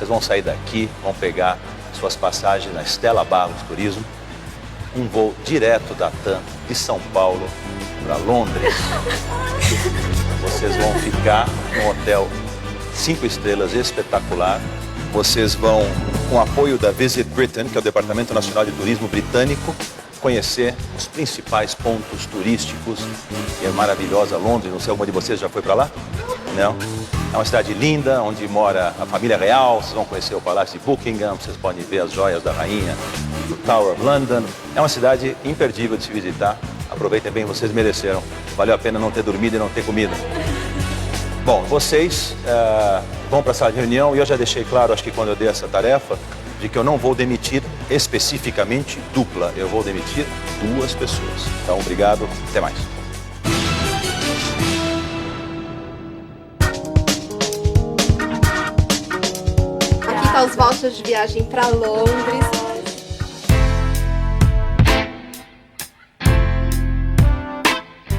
Vocês vão sair daqui, vão pegar suas passagens na Stella Barros Turismo, um voo direto da TAM de São Paulo para Londres. Vocês vão ficar num hotel 5 estrelas espetacular. Vocês vão, com o apoio da Visit Britain, que é o Departamento Nacional de Turismo britânico, conhecer os principais pontos turísticos. É maravilhosa Londres, não sei, alguma de vocês já foi para lá? Não? É uma cidade linda, onde mora a família real. Vocês vão conhecer o Palácio de Buckingham, vocês podem ver as joias da rainha, o Tower of London. É uma cidade imperdível de se visitar. Aproveitem bem, vocês mereceram. Valeu a pena não ter dormido e não ter comido. Bom, vocês vão para a sala de reunião e eu já deixei claro, acho que quando eu dei essa tarefa, de que eu não vou demitir especificamente dupla. Eu vou demitir 2 pessoas. Então, obrigado. Até mais. Aqui tá os vouchers de viagem para Londres.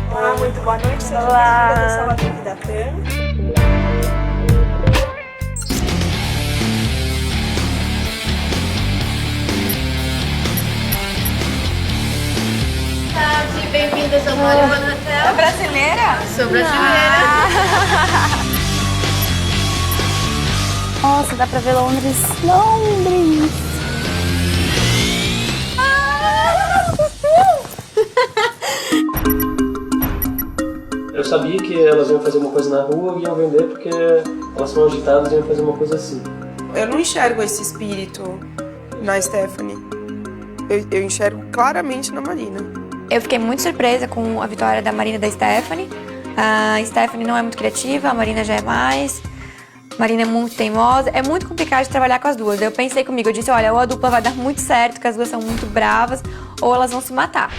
Olá, muito boa noite. Seja Olá. bem-vinda à sala VIP da TAM. Bem-vindas ao Mariana Hotel. É brasileira? Sou brasileira. Nossa, dá pra ver Londres. Londres! Eu sabia que elas iam fazer uma coisa na rua e iam vender porque elas são agitadas e iam fazer uma coisa assim. Eu não enxergo esse espírito na Stephanie. Eu enxergo claramente na Marina. Eu fiquei muito surpresa com a vitória da Marina e da Stephanie. A Stephanie não é muito criativa, a Marina já é mais. A Marina é muito teimosa. É muito complicado de trabalhar com as duas. Eu pensei comigo, eu disse, olha, ou a dupla vai dar muito certo, que as duas são muito bravas, ou elas vão se matar.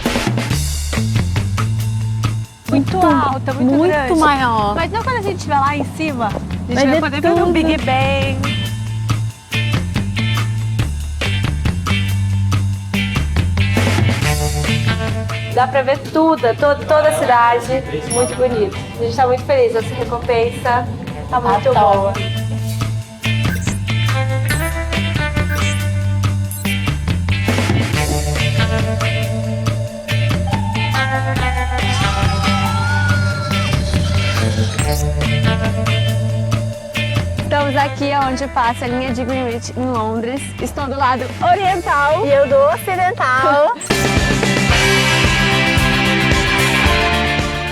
Muito alta, muito grande. Maior. Mas não quando a gente estiver lá em cima, a gente vai poder ver tudo. o Big Bang. Dá pra ver tudo, toda a cidade, muito bonito. A gente tá muito feliz, essa recompensa tá muito boa. Estamos aqui onde passa a linha de Greenwich em Londres. Estou do lado oriental e eu do ocidental.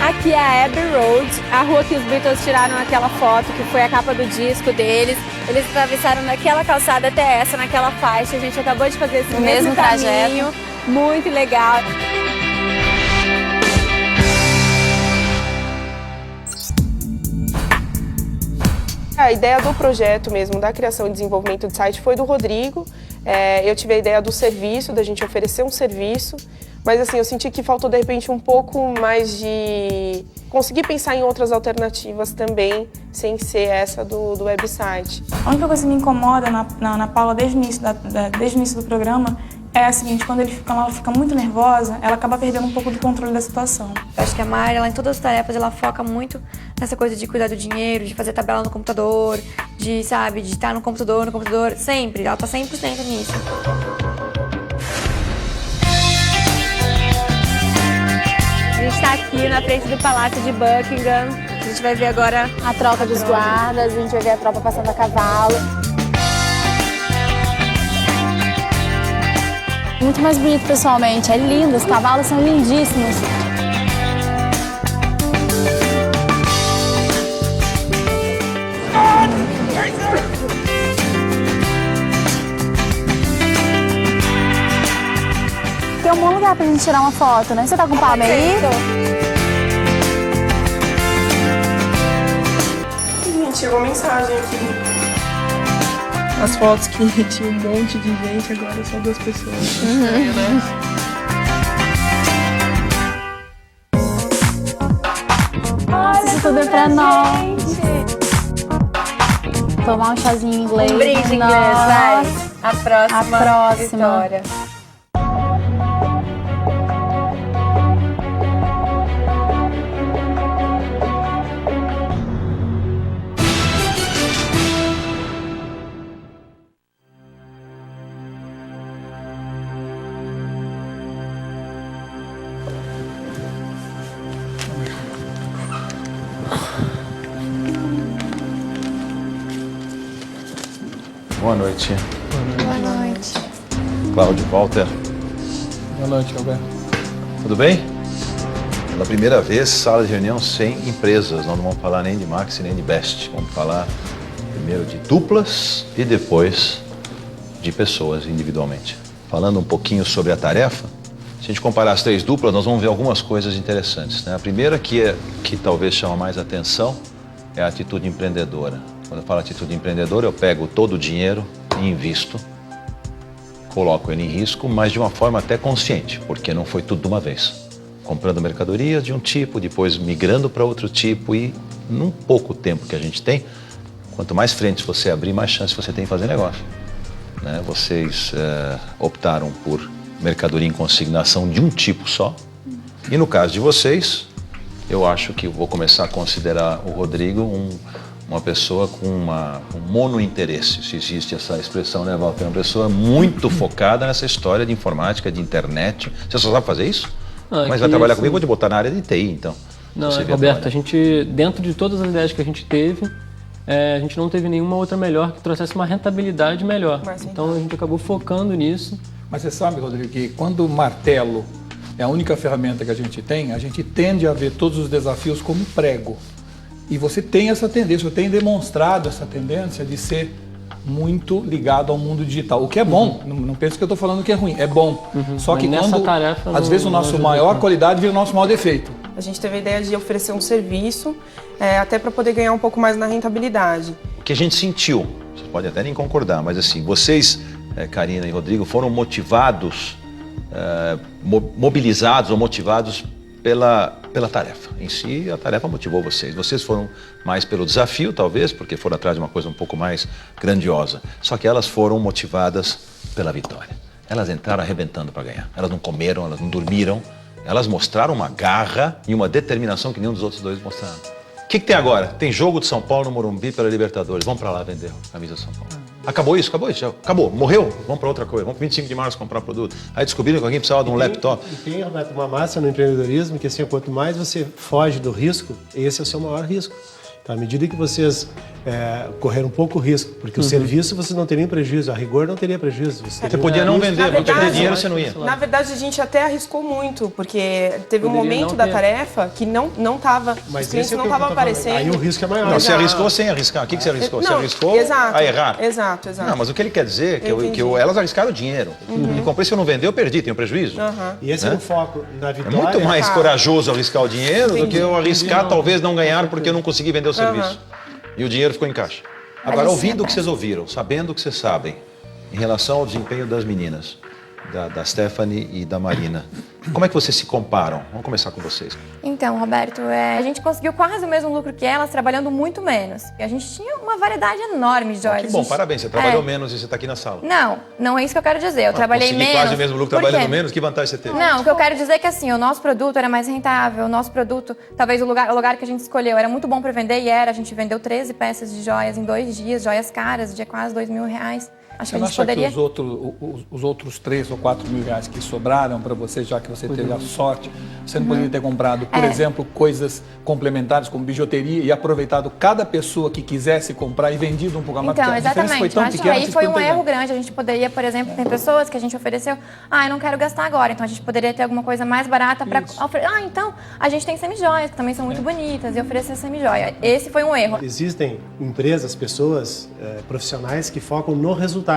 Aqui é a Abbey Road, a rua que os Beatles tiraram aquela foto, que foi a capa do disco deles. Eles atravessaram daquela calçada até essa, naquela faixa. A gente acabou de fazer esse mesmo caminho. Muito legal. A ideia do projeto mesmo, da criação e desenvolvimento de site foi do Rodrigo. Eu tive a ideia do serviço, da gente oferecer um serviço. Mas assim, eu senti que faltou de repente um pouco mais de conseguir pensar em outras alternativas também, sem ser essa do website. A única coisa que me incomoda na Paula desde o início do programa é a seguinte: quando ela fica muito nervosa, ela acaba perdendo um pouco do controle da situação. Eu acho que a Mari, ela, em todas as tarefas, ela foca muito nessa coisa de cuidar do dinheiro, de fazer tabela no computador, de estar no computador, sempre. Ela tá 100% nisso. A gente está aqui na frente do Palácio de Buckingham. A gente vai ver agora A troca dos guardas, a gente vai ver a tropa passando a cavalo. Muito mais bonito pessoalmente, é lindo, os cavalos são lindíssimos. Tem um bom lugar pra gente tirar uma foto, né? Você tá com palma aí? Gente, chegou mensagem aqui. As fotos que tinha um monte de gente, agora são 2 pessoas. Estranho, né? Isso tudo é pra nós. Tomar um chazinho inglês. um brinde inglês, vai. A próxima vitória. Boa noite. Boa noite. Cláudio, Walter. Boa noite, Roberto. Tudo bem? Pela primeira vez, sala de reunião sem empresas. Nós não vamos falar nem de Maxi, nem de Best. Vamos falar primeiro de duplas e depois de pessoas individualmente. Falando um pouquinho sobre a tarefa, se a gente comparar as 3 duplas, nós vamos ver algumas coisas interessantes, né? A primeira que talvez chama mais atenção é a atitude empreendedora. Quando eu falo atitude empreendedora, eu pego todo o dinheiro e invisto, coloco ele em risco, mas de uma forma até consciente, porque não foi tudo de uma vez. Comprando mercadorias de um tipo, depois migrando para outro tipo e num pouco tempo que a gente tem, quanto mais frentes você abrir, mais chance você tem de fazer negócio, né? Vocês optaram por mercadoria em consignação de um tipo só. E no caso de vocês, eu acho que eu vou começar a considerar o Rodrigo uma pessoa com um monointeresse, se existe essa expressão, né, Walter? Uma pessoa muito focada nessa história de informática, de internet. Você só sabe fazer isso? Mas vai trabalhar comigo, vou te botar na área de TI, então. Não, Roberto, a gente, dentro de todas as ideias que a gente teve, a gente não teve nenhuma outra melhor que trouxesse uma rentabilidade melhor. Então a gente acabou focando nisso. Mas você sabe, Rodrigo, que quando o martelo é a única ferramenta que a gente tende a ver todos os desafios como prego. E você tem essa tendência, eu tenho demonstrado essa tendência de ser muito ligado ao mundo digital. O que é bom, não pense que eu estou falando que é ruim, é bom. Só que quando, às vezes, o nosso maior qualidade vira o nosso maior defeito. A gente teve a ideia de oferecer um serviço, até para poder ganhar um pouco mais na rentabilidade. O que a gente sentiu, vocês podem até nem concordar, mas assim, vocês, Karina e Rodrigo, foram motivados, mobilizados ou motivados pela tarefa. Em si, a tarefa motivou vocês. Vocês foram mais pelo desafio, talvez, porque foram atrás de uma coisa um pouco mais grandiosa. Só que elas foram motivadas pela vitória. Elas entraram arrebentando para ganhar. Elas não comeram, elas não dormiram. Elas mostraram uma garra e uma determinação que nenhum dos outros 2 mostraram. O que tem agora? Tem jogo de São Paulo no Morumbi pela Libertadores. Vamos para lá vender a camisa de São Paulo. Acabou isso? Acabou. Morreu? Vamos para outra coisa. Vamos para 25 de março comprar produto. Aí descobriram que alguém precisava de um laptop. E tem, Roberto, uma máxima no empreendedorismo que assim, quanto mais você foge do risco, esse é o seu maior risco. Então, à medida que vocês correram um pouco risco, porque o serviço vocês não teriam prejuízo, a rigor não teria prejuízo. Você podia não vender, não perder dinheiro, você não ia. Na verdade, a gente até arriscou muito, porque teve um momento da tarefa que não estava, os clientes não estavam aparecendo. Aí o risco é maior. Não, você arriscou sem arriscar. O que você arriscou? Você arriscou a errar. Exato. Não, mas o que ele quer dizer é que elas arriscaram dinheiro. E comprei, se eu não vender, eu perdi, tenho prejuízo. E esse é o foco na vitória. É muito mais corajoso arriscar o dinheiro do que eu arriscar talvez não ganhar porque eu não consegui vender o serviço. E o dinheiro ficou em caixa. Agora, ouvindo o que vocês ouviram, sabendo o que vocês sabem, em relação ao desempenho das meninas, da Stephanie e da Marina, como é que vocês se comparam? Vamos começar com vocês. Então, Roberto, a gente conseguiu quase o mesmo lucro que elas, trabalhando muito menos. E a gente tinha uma variedade enorme de joias. Que bom, parabéns. Você trabalhou menos e você está aqui na sala. Não é isso que eu quero dizer. Eu trabalhei menos. Quase o mesmo lucro trabalhando menos, que vantagem você teve? Não, o que eu quero dizer é que assim, o nosso produto era mais rentável, o nosso produto, talvez o lugar que a gente escolheu era muito bom para vender e a gente vendeu 13 peças de joias em 2 dias, joias caras, de quase R$2.000. Acho que a gente poderia... que os outros 3 ou 4 mil reais que sobraram para você, já que você teve a sorte, você não poderia ter comprado, por exemplo, coisas complementares como bijuteria e aproveitado cada pessoa que quisesse comprar e vendido um pouco a mais? Então, exatamente. Acho que aí foi um erro grande. A gente poderia, por exemplo, tem pessoas que a gente ofereceu, eu não quero gastar agora, então a gente poderia ter alguma coisa mais barata para oferecer. Então, a gente tem semijoias, que também são muito bonitas, e oferecer semijoia. Esse foi um erro. Existem empresas, pessoas, profissionais que focam no resultado.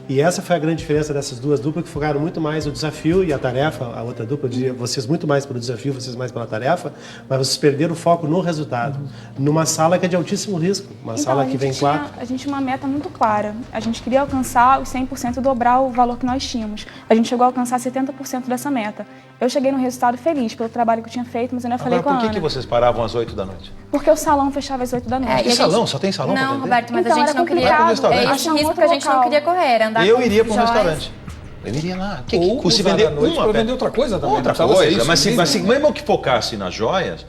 E essa foi a grande diferença dessas 2 duplas, que focaram muito mais no desafio e a tarefa. A outra dupla, eu diria, vocês muito mais pelo desafio, vocês mais pela tarefa, mas vocês perderam o foco no resultado. Numa sala que é de altíssimo risco, uma sala que vem 4. A gente tinha uma meta muito clara. A gente queria alcançar os 100%, dobrar o valor que nós tínhamos. A gente chegou a alcançar 70% dessa meta. Eu cheguei no resultado feliz pelo trabalho que eu tinha feito, mas eu ainda falei com a Ana. Por que vocês paravam às 8 da noite? Porque o salão fechava às 8 da noite. Que salão? Só tem salão? Não, Roberto, mas então, a gente não queria... Esse risco que a gente não queria correr, era andar eu iria para um restaurante. Eu iria lá. Ou se vender uma, vender outra coisa também. Outra coisa, mas mesmo que focasse nas joias,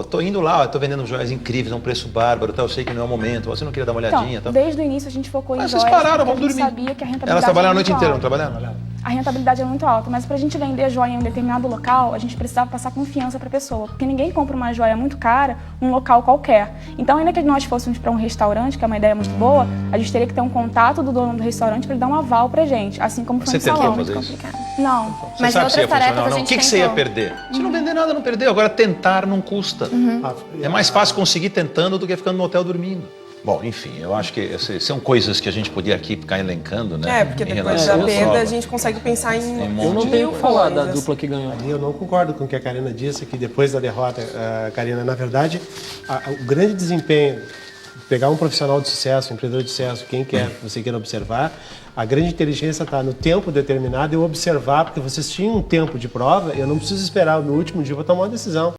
tô indo lá, tô vendendo joias incríveis, a um preço bárbaro, eu sei que não é o momento, você não queria dar uma olhadinha. Então, desde o início a gente focou em joias. Mas vocês pararam, vamos dormir. Sabia que a rentabilidade elas trabalharam a noite inteira, não trabalharam? a rentabilidade é muito alta, mas para a gente vender joia em um determinado local, a gente precisava passar confiança para a pessoa, porque ninguém compra uma joia muito cara num local qualquer. Então, ainda que nós fôssemos para um restaurante, que é uma ideia muito boa, a gente teria que ter um contato do dono do restaurante para ele dar um aval pra gente, assim como foi no salão. Você tentou fazer isso? Não. Você Mas sabe se ia outras tarefas funcionar ou a não? O gente que você ia tentou. perder? Se não vender nada, não perdeu. Agora, tentar não custa. É mais fácil conseguir tentando do que ficando no hotel dormindo. Bom, enfim, eu acho que são coisas que a gente podia aqui ficar elencando, né? Porque em depois relação da à perda prova. a gente consegue pensar em Eu não tenho o que falar da dupla que ganhou. Ali eu não concordo com o que a Karina disse, que depois da derrota, Karina, na verdade, o grande desempenho, pegar um profissional de sucesso, um empreendedor de sucesso, quem quer, você queira observar, a grande inteligência está no tempo determinado, eu observar, porque vocês tinham um tempo de prova, eu não preciso esperar no último dia para tomar uma decisão.